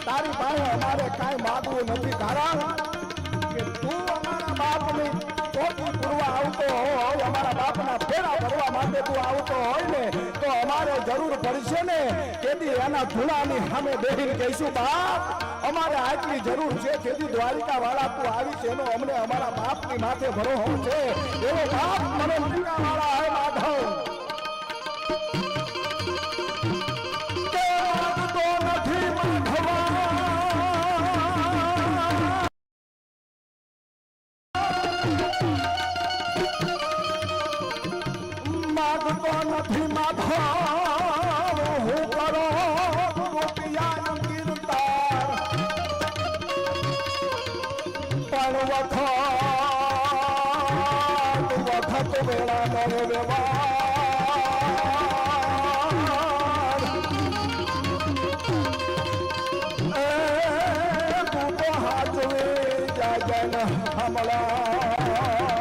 તારી પાસે અમારે કાંઈ માગવું નથી કારણ કે તું અમારા બાપની ચોકી પૂરવા આવતો હોય અમારા બાપના ફેરા ભરવા માટે તું આવતો હોય ને તો અમારે જરૂર પડશે ને તેથી એના ધૂળાની સામે બેહીને કહીશું બાપ અમારે આટલી જરૂર છે તેથી દ્વારિકા વાળા તું આવી છે એનો અમને અમારા બાપની માથે ભરોસો છે એવો બાપ મને મૂકા વાળા હે માધવ માગતો નથી માધવ હું કરો ગોપિયાનો કીર્તન પણ વખત વેળા નો વ્યવહાર તું તો હાચવે જાય હમણાં